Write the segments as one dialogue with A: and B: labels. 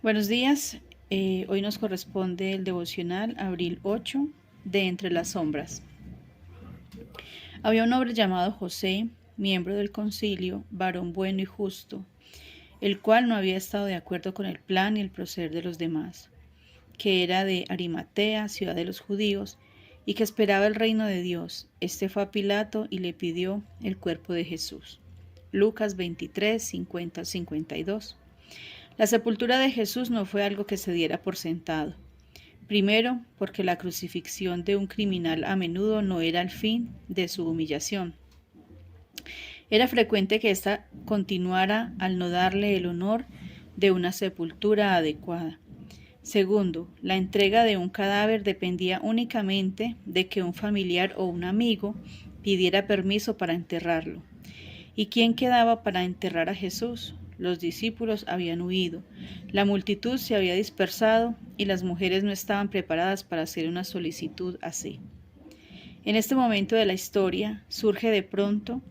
A: Buenos días, hoy nos corresponde el devocional abril 8 de Entre las Sombras. Había un hombre llamado José, miembro del concilio, varón bueno y justo, el cual no había estado de acuerdo con el plan y el proceder de los demás, que era de Arimatea, ciudad de los judíos, y que esperaba el reino de Dios. Este fue a Pilato y le pidió el cuerpo de Jesús. Lucas 23, 50 al 52. La sepultura de Jesús no fue algo que se diera por sentado. Primero, porque la crucifixión de un criminal a menudo no era el fin de su humillación. Era frecuente que ésta continuara al no darle el honor de una sepultura adecuada. Segundo, la entrega de un cadáver dependía únicamente de que un familiar o un amigo pidiera permiso para enterrarlo. ¿Y quién quedaba para enterrar a Jesús? Los discípulos habían huido, la multitud se había dispersado y las mujeres no estaban preparadas para hacer una solicitud así. En este momento de la historia surge de pronto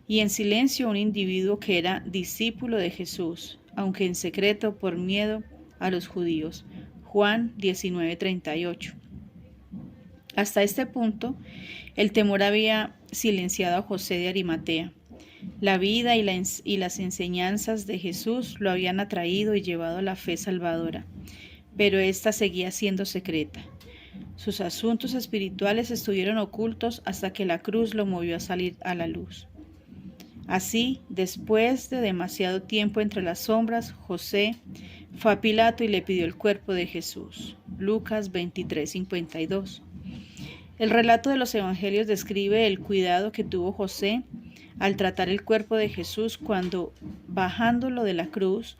A: y en silencio un individuo que era discípulo de Jesús, aunque en secreto por miedo a los judíos. Juan 19:38. Hasta este punto, el temor había silenciado a José de Arimatea. La vida y las enseñanzas de Jesús lo habían atraído y llevado a la fe salvadora, pero ésta seguía siendo secreta. Sus asuntos espirituales estuvieron ocultos hasta que la cruz lo movió a salir a la luz. Así, después de demasiado tiempo entre las sombras, José fue a Pilato y le pidió el cuerpo de Jesús. Lucas 23:52. El relato de los evangelios describe el cuidado que tuvo José al tratar el cuerpo de Jesús cuando, bajándolo de la cruz,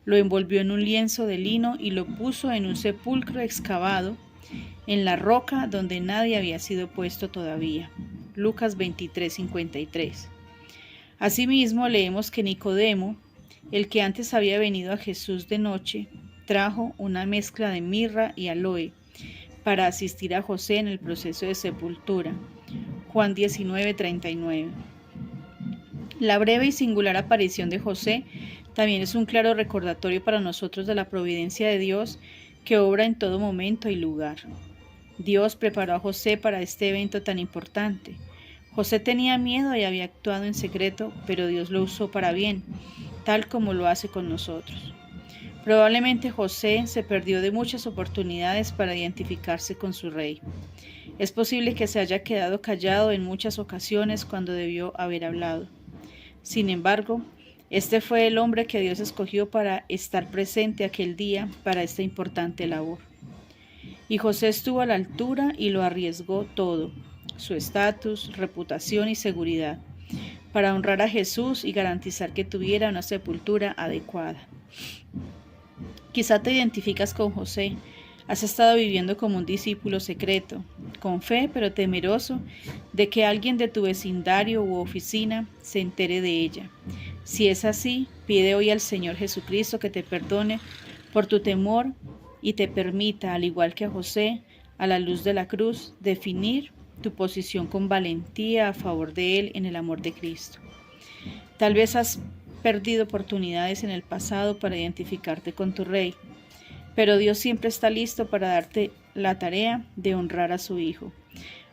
A: lo envolvió en un lienzo de lino y lo puso en un sepulcro excavado en la roca donde nadie había sido puesto todavía. Lucas 23:53. Asimismo, leemos que Nicodemo, el que antes había venido a Jesús de noche, trajo una mezcla de mirra y aloe para asistir a José en el proceso de sepultura. Juan 19:39. La breve y singular aparición de José también es un claro recordatorio para nosotros de la providencia de Dios que obra en todo momento y lugar. Dios preparó a José para este evento tan importante. José tenía miedo y había actuado en secreto, pero Dios lo usó para bien, tal como lo hace con nosotros. Probablemente José se perdió de muchas oportunidades para identificarse con su rey. Es posible que se haya quedado callado en muchas ocasiones cuando debió haber hablado. Sin embargo, este fue el hombre que Dios escogió para estar presente aquel día para esta importante labor. Y José estuvo a la altura y lo arriesgó todo, su estatus, reputación y seguridad, para honrar a Jesús y garantizar que tuviera una sepultura adecuada. Quizá te identificas con José. Has estado viviendo como un discípulo secreto, con fe pero temeroso de que alguien de tu vecindario u oficina se entere de ella. Si es así, pide hoy al Señor Jesucristo que te perdone por tu temor y te permita, al igual que a José, a la luz de la cruz, definir tu posición con valentía a favor de Él en el amor de Cristo. Tal vez has perdido oportunidades en el pasado para identificarte con tu Rey, pero Dios siempre está listo para darte la tarea de honrar a su Hijo.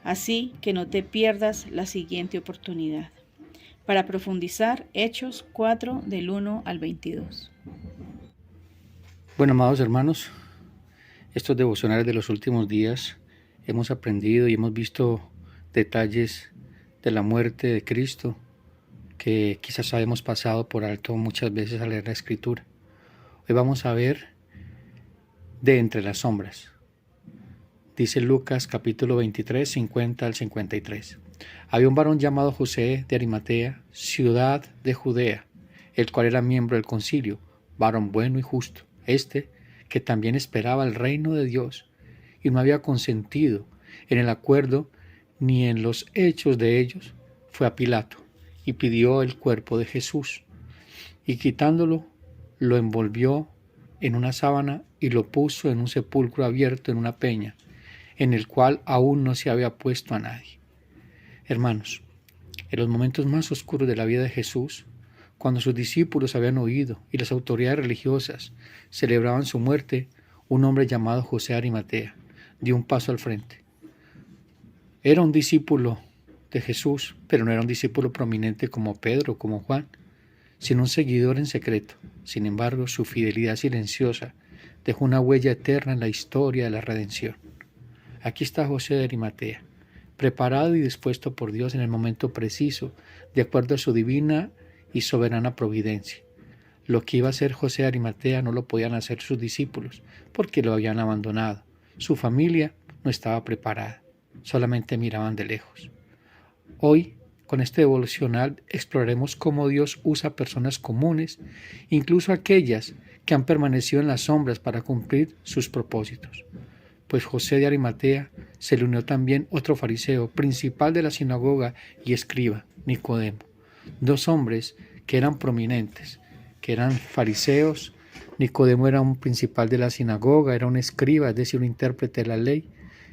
A: Así que no te pierdas la siguiente oportunidad. Para profundizar, Hechos 4 del 1 al 22.
B: Bueno, amados hermanos, estos devocionales de los últimos días hemos aprendido y hemos visto detalles de la muerte de Cristo que quizás habíamos pasado por alto muchas veces al leer la Escritura. Hoy vamos a ver de entre las sombras. Dice Lucas capítulo 23, 50 al 53. Había un varón llamado José de Arimatea, ciudad de Judea, el cual era miembro del concilio, varón bueno y justo, que también esperaba el reino de Dios, y no había consentido en el acuerdo ni en los hechos de ellos, fue a Pilato y pidió el cuerpo de Jesús, y quitándolo, lo envolvió en una sábana y lo puso en un sepulcro abierto en una peña, en el cual aún no se había puesto a nadie. Hermanos, en los momentos más oscuros de la vida de Jesús, Cuando sus discípulos habían huido y las autoridades religiosas celebraban su muerte, un hombre llamado José de Arimatea dio un paso al frente. Era un discípulo de Jesús, pero no era un discípulo prominente como Pedro o como Juan, sino un seguidor en secreto. Sin embargo, su fidelidad silenciosa dejó una huella eterna en la historia de la redención. Aquí está José de Arimatea, preparado y dispuesto por Dios en el momento preciso, de acuerdo a su divina y soberana providencia. Lo que iba a hacer José de Arimatea no lo podían hacer sus discípulos, porque lo habían abandonado. Su familia no estaba preparada, solamente miraban de lejos. Hoy, con este devocional, exploraremos cómo Dios usa personas comunes, incluso aquellas que han permanecido en las sombras para cumplir sus propósitos. Pues José de Arimatea se le unió también otro fariseo, principal de la sinagoga y escriba, Nicodemo. Dos hombres que eran prominentes, que eran fariseos. Nicodemo era un principal de la sinagoga, era un escriba, es decir, un intérprete de la ley,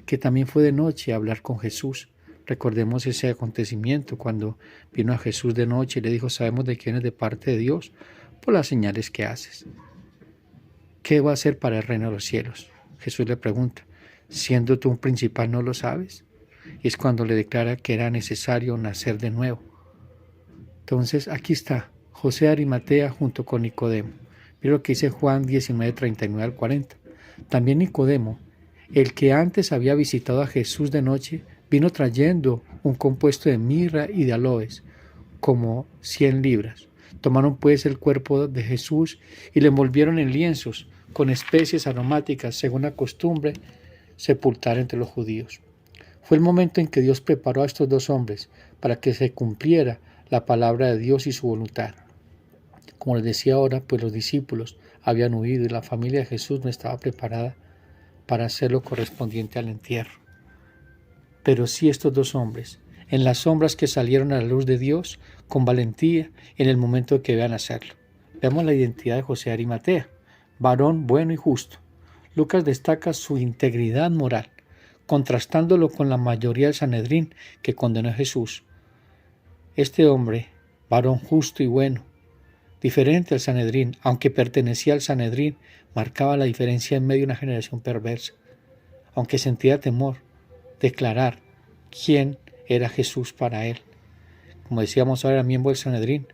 B: que también fue de noche a hablar con Jesús. Recordemos ese acontecimiento cuando vino a Jesús de noche y le dijo: sabemos de quién es de parte de Dios por las señales que haces. ¿Qué va a hacer para el reino de los cielos? Jesús le pregunta: ¿siendo tú un principal no lo sabes? Y es cuando le declara que era necesario nacer de nuevo. Entonces aquí está José de Arimatea junto con Nicodemo. Mira lo que dice Juan 19, 39 al 40. También Nicodemo, el que antes había visitado a Jesús de noche, vino trayendo un compuesto de mirra y de aloes, como 100 libras. Tomaron pues el cuerpo de Jesús y le envolvieron en lienzos con especies aromáticas, según la costumbre sepultar entre los judíos. Fue el momento en que Dios preparó a estos dos hombres para que se cumpliera la palabra de Dios y su voluntad. Como les decía ahora, pues los discípulos habían huido y la familia de Jesús no estaba preparada para hacer lo correspondiente al entierro. Pero sí estos dos hombres, en las sombras que salieron a la luz de Dios, con valentía en el momento que vean hacerlo. Veamos la identidad de José de Arimatea, varón bueno y justo. Lucas destaca su integridad moral, contrastándolo con la mayoría del Sanedrín que condenó a Jesús. Este hombre, varón justo y bueno, diferente al Sanedrín, aunque pertenecía al Sanedrín, marcaba la diferencia en medio de una generación perversa. Aunque sentía temor, declarar quién era Jesús para él. Como decíamos ahora, era miembro del Sanedrín.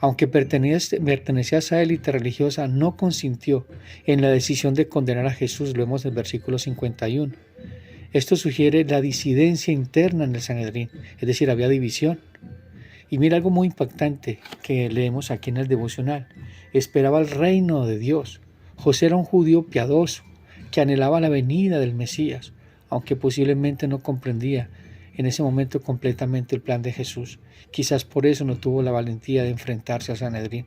B: Aunque pertenecía a esa élite religiosa, no consintió en la decisión de condenar a Jesús, lo vemos en el versículo 51. Esto sugiere la disidencia interna en el Sanedrín, es decir, había división. Y mira algo muy impactante que leemos aquí en el devocional. Esperaba el reino de Dios. José era un judío piadoso que anhelaba la venida del Mesías, aunque posiblemente no comprendía en ese momento completamente el plan de Jesús. Quizás por eso no tuvo la valentía de enfrentarse al Sanedrín.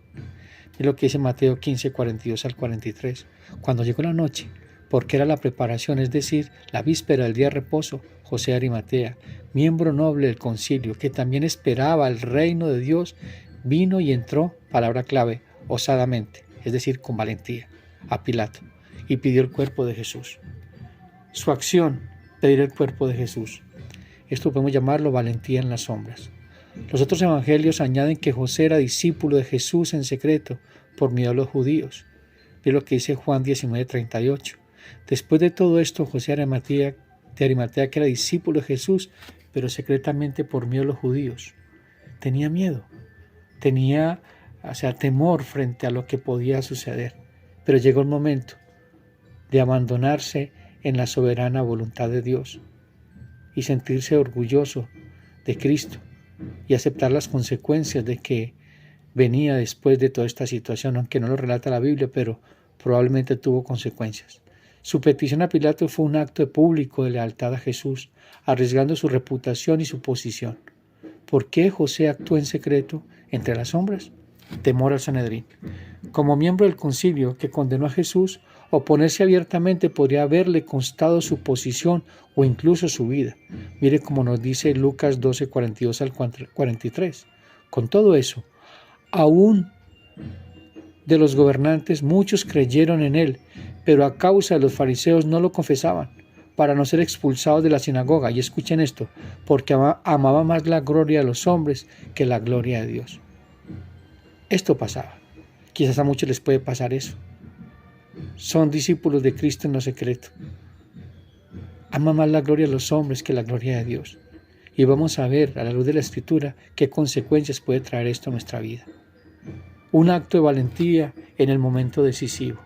B: Es lo que dice Mateo 15, 42 al 43. Cuando llegó la noche, porque era la preparación, es decir, la víspera del día de reposo, José de Arimatea, miembro noble del concilio, que también esperaba el reino de Dios, vino y entró, palabra clave, osadamente, es decir, con valentía, a Pilato, y pidió el cuerpo de Jesús. Su acción, pedir el cuerpo de Jesús. Esto podemos llamarlo valentía en las sombras. Los otros evangelios añaden que José era discípulo de Jesús en secreto por miedo a los judíos. Ve lo que dice Juan 19, 38. Después de todo esto, José de Arimatea, que era discípulo de Jesús, pero secretamente por miedo a los judíos, tenía miedo, tenía temor frente a lo que podía suceder. Pero llegó el momento de abandonarse en la soberana voluntad de Dios y sentirse orgulloso de Cristo y aceptar las consecuencias de que venía después de toda esta situación, aunque no lo relata la Biblia, pero probablemente tuvo consecuencias. Su petición a Pilato fue un acto público de lealtad a Jesús, arriesgando su reputación y su posición. ¿Por qué José actuó en secreto entre las sombras? Temor al Sanedrín. Como miembro del concilio que condenó a Jesús, oponerse abiertamente podría haberle costado su posición o incluso su vida. Mire como nos dice Lucas 12, 42 al 43. Con todo eso, aún de los gobernantes muchos creyeron en él, pero a causa de los fariseos no lo confesaban, para no ser expulsados de la sinagoga. Y escuchen esto, porque amaba más la gloria de los hombres que la gloria de Dios. Esto pasaba. Quizás a muchos les puede pasar eso. Son discípulos de Cristo en lo secreto. Aman más la gloria de los hombres que la gloria de Dios. Y vamos a ver, a la luz de la Escritura, qué consecuencias puede traer esto a nuestra vida. Un acto de valentía en el momento decisivo.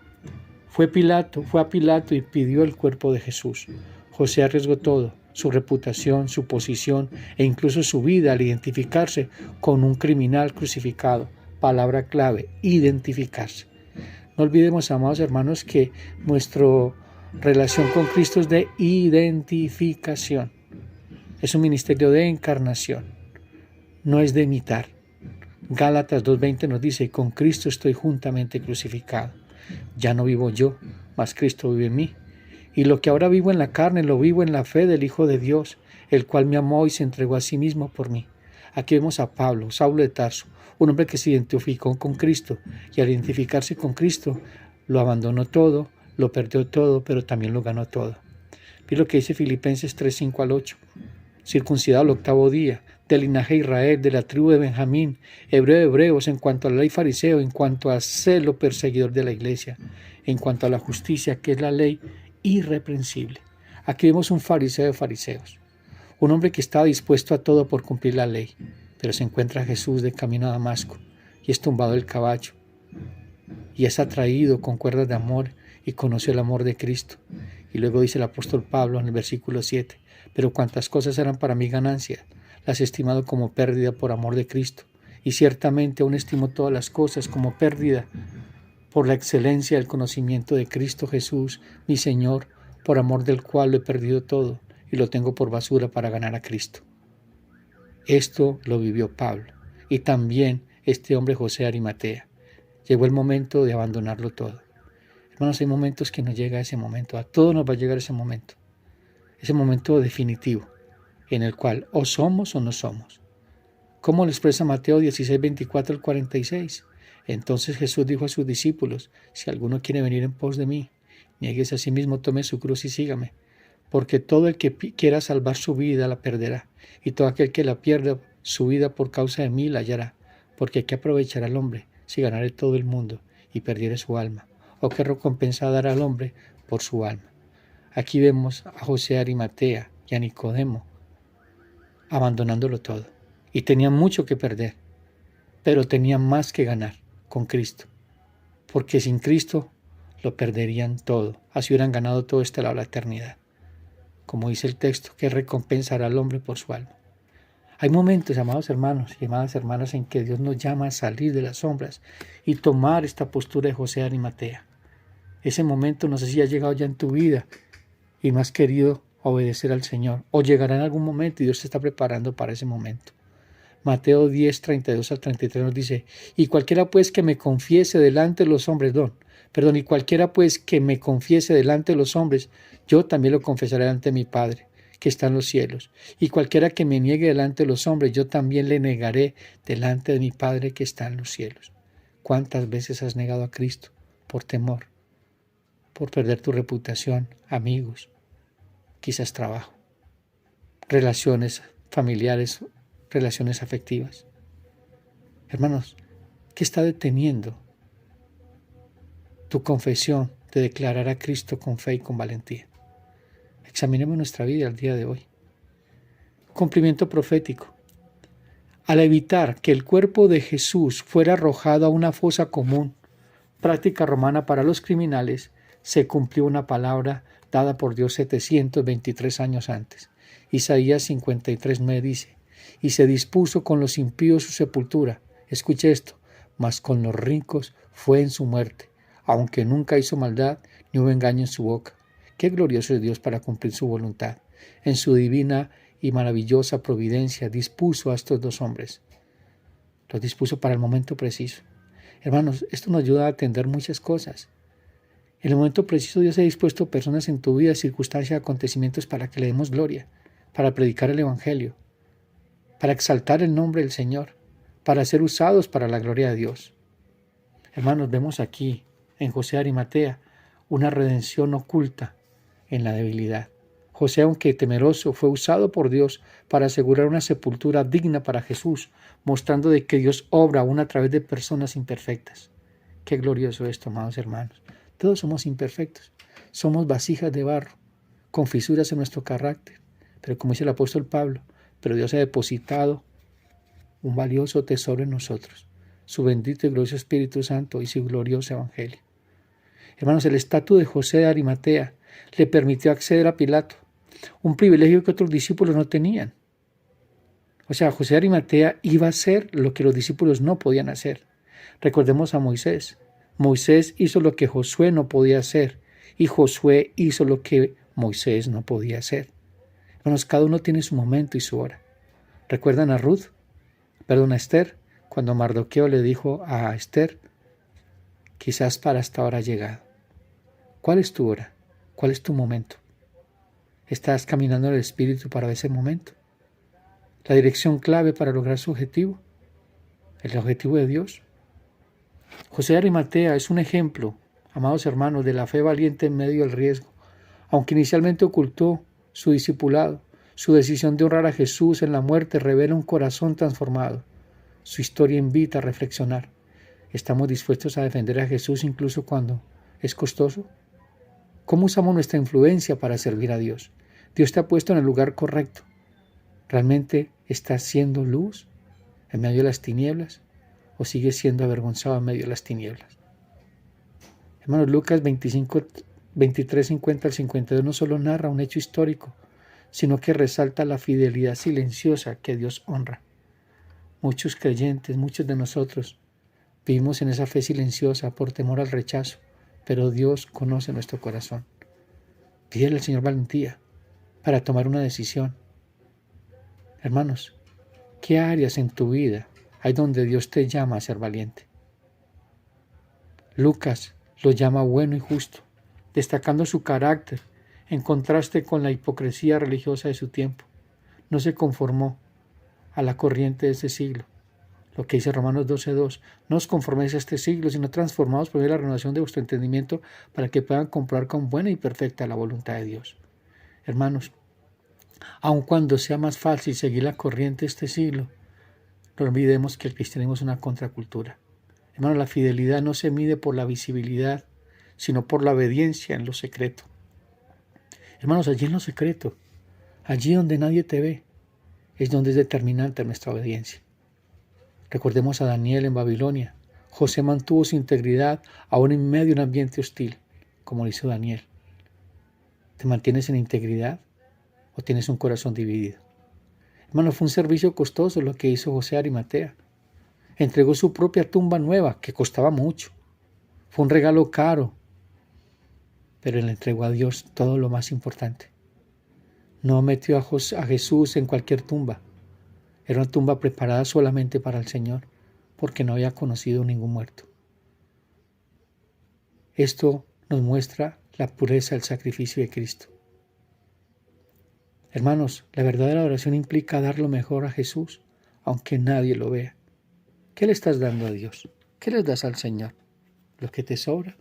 B: Fue a Pilato y pidió el cuerpo de Jesús. José arriesgó todo, su reputación, su posición e incluso su vida al identificarse con un criminal crucificado. Palabra clave, identificarse. No olvidemos, amados hermanos, que nuestra relación con Cristo es de identificación. Es un ministerio de encarnación, no es de imitar. Gálatas 2:20 nos dice, con Cristo estoy juntamente crucificado. Ya no vivo yo, mas Cristo vive en mí. Y lo que ahora vivo en la carne, lo vivo en la fe del Hijo de Dios, el cual me amó y se entregó a sí mismo por mí. Aquí vemos a Pablo, Saulo de Tarso, un hombre que se identificó con Cristo, y al identificarse con Cristo, lo abandonó todo, lo perdió todo, pero también lo ganó todo. Vi lo que dice Filipenses 3:5-8. Circuncidado al 8º día, del linaje de Israel, de la tribu de Benjamín, hebreo de hebreos, en cuanto a la ley fariseo, en cuanto a celo perseguidor de la iglesia, en cuanto a la justicia, que es la ley irreprensible. Aquí vemos un fariseo de fariseos, un hombre que estaba dispuesto a todo por cumplir la ley, pero se encuentra Jesús de camino a Damasco y es tumbado del caballo y es atraído con cuerdas de amor y conoció el amor de Cristo. Y luego dice el apóstol Pablo en el versículo 7, pero cuantas cosas eran para mi ganancia, las he estimado como pérdida por amor de Cristo, y ciertamente aún estimo todas las cosas como pérdida por la excelencia del conocimiento de Cristo Jesús, mi Señor, por amor del cual lo he perdido todo y lo tengo por basura para ganar a Cristo. Esto lo vivió Pablo y también este hombre José de Arimatea. Llegó el momento de abandonarlo todo. Hermanos, hay momentos que nos llega ese momento, a todos nos va a llegar ese momento definitivo, en el cual o somos o no somos. ¿Cómo lo expresa Mateo 16:24-46? Entonces Jesús dijo a sus discípulos, si alguno quiere venir en pos de mí, niéguese a sí mismo, tome su cruz y sígame, porque todo el que quiera salvar su vida la perderá, y todo aquel que la pierda su vida por causa de mí la hallará, porque ¿qué aprovechará el hombre si ganare todo el mundo y perdiere su alma? ¿O qué recompensa dará al hombre por su alma? Aquí vemos a José de Arimatea y a Nicodemo abandonándolo todo, y tenían mucho que perder, pero tenían más que ganar con Cristo, porque sin Cristo lo perderían todo, así hubieran ganado todo este lado de la eternidad. Como dice el texto, que recompensará al hombre por su alma. Hay momentos, amados hermanos y amadas hermanas, en que Dios nos llama a salir de las sombras y tomar esta postura de José de Arimatea. Ese momento no sé si ha llegado ya en tu vida y no has querido obedecer al Señor, o llegará en algún momento y Dios te está preparando para ese momento. Mateo 10:32-33 nos dice, y cualquiera pues que me confiese delante de los hombres, y cualquiera pues que me confiese delante de los hombres, yo también lo confesaré delante de mi Padre, que está en los cielos. Y cualquiera que me niegue delante de los hombres, yo también le negaré delante de mi Padre, que está en los cielos. ¿Cuántas veces has negado a Cristo por temor, por perder tu reputación, amigos, quizás trabajo, relaciones familiares, relaciones afectivas? Hermanos, ¿qué está deteniendo tu confesión de declarar a Cristo con fe y con valentía? Examinemos nuestra vida el día de hoy. Cumplimiento profético. Al evitar que el cuerpo de Jesús fuera arrojado a una fosa común, práctica romana para los criminales, se cumplió una palabra dada por Dios 723 años antes. Isaías 53:9 dice, y se dispuso con los impíos su sepultura. Escuche esto, mas con los ricos fue en su muerte, aunque nunca hizo maldad ni hubo engaño en su boca. Qué glorioso es Dios para cumplir su voluntad. En su divina y maravillosa providencia dispuso a estos dos hombres. Los dispuso para el momento preciso. Hermanos, esto nos ayuda a atender muchas cosas. En el momento preciso Dios ha dispuesto personas en tu vida, circunstancias, acontecimientos para que le demos gloria, para predicar el Evangelio, para exaltar el nombre del Señor, para ser usados para la gloria de Dios. Hermanos, vemos aquí en José de Arimatea una redención oculta en la debilidad. José, aunque temeroso, fue usado por Dios para asegurar una sepultura digna para Jesús, mostrando de que Dios obra aún a través de personas imperfectas. Qué glorioso esto, amados hermanos. Todos somos imperfectos. Somos vasijas de barro, con fisuras en nuestro carácter. Pero como dice el apóstol Pablo, pero Dios ha depositado un valioso tesoro en nosotros, su bendito y glorioso Espíritu Santo y su glorioso Evangelio. Hermanos, el estatus de José de Arimatea le permitió acceder a Pilato, un privilegio que otros discípulos no tenían. O sea, José de Arimatea iba a hacer lo que los discípulos no podían hacer. Recordemos a Moisés. Moisés hizo lo que Josué no podía hacer y Josué hizo lo que Moisés no podía hacer. Hermanos, cada uno tiene su momento y su hora. ¿Recuerdan a Esther? Cuando Mardoqueo le dijo a Esther, quizás para esta hora ha llegado. ¿Cuál es tu hora? ¿Cuál es tu momento? ¿Estás caminando en el Espíritu para ese momento? ¿La dirección clave para lograr su objetivo? ¿El objetivo de Dios? José de Arimatea es un ejemplo, amados hermanos, de la fe valiente en medio del riesgo. Aunque inicialmente ocultó su discipulado, su decisión de honrar a Jesús en la muerte revela un corazón transformado. Su historia invita a reflexionar. ¿Estamos dispuestos a defender a Jesús incluso cuando es costoso? ¿Cómo usamos nuestra influencia para servir a Dios? Dios te ha puesto en el lugar correcto. ¿Realmente estás siendo luz en medio de las tinieblas o sigues siendo avergonzado en medio de las tinieblas? Hermanos, Lucas 23, 50 al 52 no solo narra un hecho histórico, sino que resalta la fidelidad silenciosa que Dios honra. Muchos creyentes, muchos de nosotros, vivimos en esa fe silenciosa por temor al rechazo, pero Dios conoce nuestro corazón. Pídele al Señor valentía para tomar una decisión. Hermanos, ¿qué áreas en tu vida hay donde Dios te llama a ser valiente? Lucas lo llama bueno y justo, destacando su carácter en contraste con la hipocresía religiosa de su tiempo. No se conformó a la corriente de este siglo. Lo que dice Romanos 12:2, no os conforméis a este siglo, sino transformados por la renovación de vuestro entendimiento para que puedan comprobar con buena y perfecta la voluntad de Dios. Hermanos, aun cuando sea más fácil seguir la corriente de este siglo, no olvidemos que el cristianismo es una contracultura. Hermanos, la fidelidad no se mide por la visibilidad, sino por la obediencia en lo secreto. Hermanos, allí en lo secreto, allí donde nadie te ve, es donde es determinante nuestra obediencia. Recordemos a Daniel en Babilonia. José mantuvo su integridad aún en medio de un ambiente hostil, como lo hizo Daniel. ¿Te mantienes en integridad o tienes un corazón dividido? Hermano, fue un servicio costoso lo que hizo José de Arimatea. Entregó su propia tumba nueva, que costaba mucho. Fue un regalo caro, pero le entregó a Dios todo lo más importante. No metió a Jesús en cualquier tumba. Era una tumba preparada solamente para el Señor, porque no había conocido ningún muerto. Esto nos muestra la pureza del sacrificio de Cristo. Hermanos, la verdadera adoración implica dar lo mejor a Jesús, aunque nadie lo vea. ¿Qué le estás dando a Dios? ¿Qué le das al Señor? ¿Lo que te sobra?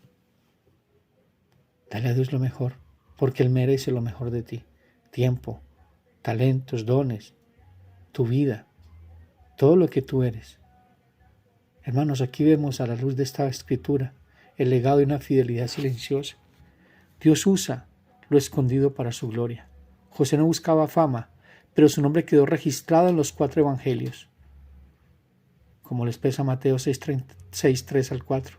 B: Dale a Dios lo mejor, porque Él merece lo mejor de ti. Tiempo, talentos, dones, tu vida, todo lo que tú eres. Hermanos, aquí vemos a la luz de esta escritura el legado de una fidelidad silenciosa. Dios usa lo escondido para su gloria. José no buscaba fama, pero su nombre quedó registrado en los 4 evangelios. Como lo expresa Mateo 6, 3 al 4.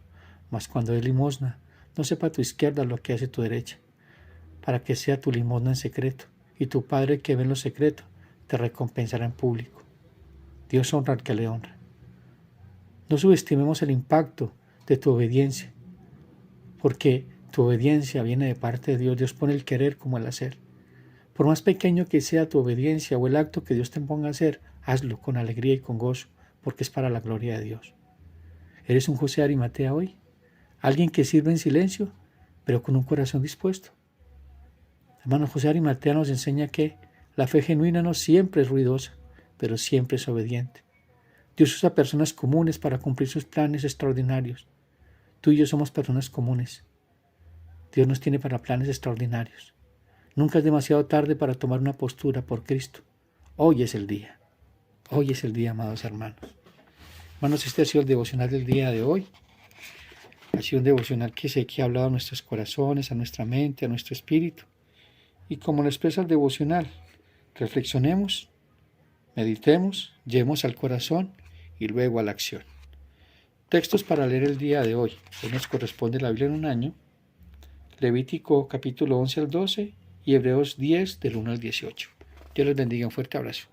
B: Mas cuando des limosna, no sepa tu izquierda lo que hace tu derecha, para que sea tu limosna en secreto, y tu Padre que ve en lo secreto te recompensará en público. Dios honra al que le honra. No subestimemos el impacto de tu obediencia, porque tu obediencia viene de parte de Dios. Dios pone el querer como el hacer. Por más pequeño que sea tu obediencia o el acto que Dios te ponga a hacer, hazlo con alegría y con gozo, porque es para la gloria de Dios. ¿Eres un José de Arimatea hoy? Alguien que sirve en silencio, pero con un corazón dispuesto. Hermano, José de Arimatea nos enseña que la fe genuina no siempre es ruidosa, pero siempre es obediente. Dios usa personas comunes para cumplir sus planes extraordinarios. Tú y yo somos personas comunes. Dios nos tiene para planes extraordinarios. Nunca es demasiado tarde para tomar una postura por Cristo. Hoy es el día. Hoy es el día, amados hermanos. Hermanos, este ha sido el devocional del día de hoy. Ha sido un devocional que sé que ha hablado a nuestros corazones, a nuestra mente, a nuestro espíritu. Y como lo expresa el devocional, reflexionemos, meditemos, llevemos al corazón y luego a la acción. Textos para leer el día de hoy. Hoy nos corresponde la Biblia en un año. Levítico capítulo 11 al 12 y Hebreos 10 del 1 al 18. Dios les bendiga, un fuerte abrazo.